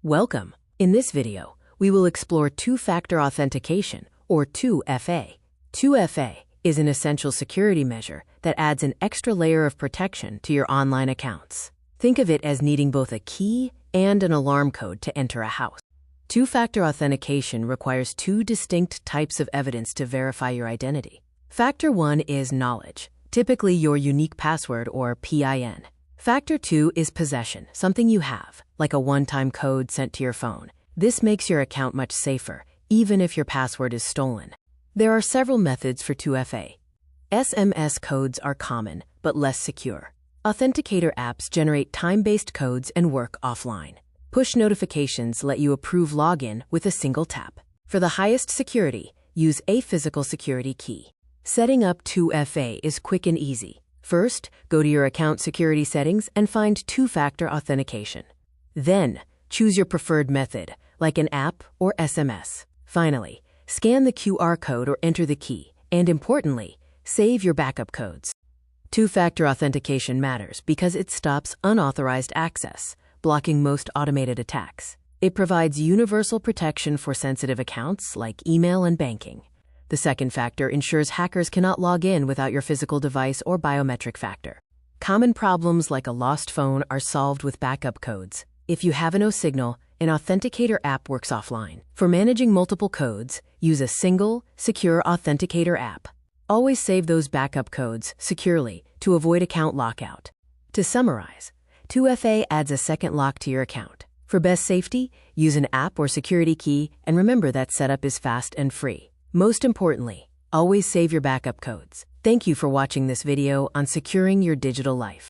Welcome! In this video, we will explore two-factor authentication, or 2FA. 2FA is an essential security measure that adds an extra layer of protection to your online accounts. Think of it as needing both a key and an alarm code to enter a house. Two-factor authentication requires two distinct types of evidence to verify your identity. Factor 1 is knowledge, typically your unique password or PIN. Factor 2 is possession, something you have, like a one-time code sent to your phone. This makes your account much safer, even if your password is stolen. There are several methods for 2FA. SMS codes are common, but less secure. Authenticator apps generate time-based codes and work offline. Push notifications let you approve login with a single tap. For the highest security, use a physical security key. Setting up 2FA is quick and easy. First, go to your account security settings and find two-factor authentication. Then, choose your preferred method, like an app or SMS. Finally, scan the QR code or enter the key, and importantly, save your backup codes. Two-factor authentication matters because it stops unauthorized access, blocking most automated attacks. It provides universal protection for sensitive accounts like email and banking. The second factor ensures hackers cannot log in without your physical device or biometric factor. Common problems like a lost phone are solved with backup codes. If you have no signal, an authenticator app works offline. For managing multiple codes, use a single, secure authenticator app. Always save those backup codes securely to avoid account lockout. To summarize, 2FA adds a second lock to your account. For best safety, use an app or security key, and remember that setup is fast and free. Most importantly, always save your backup codes. Thank you for watching this video on securing your digital life.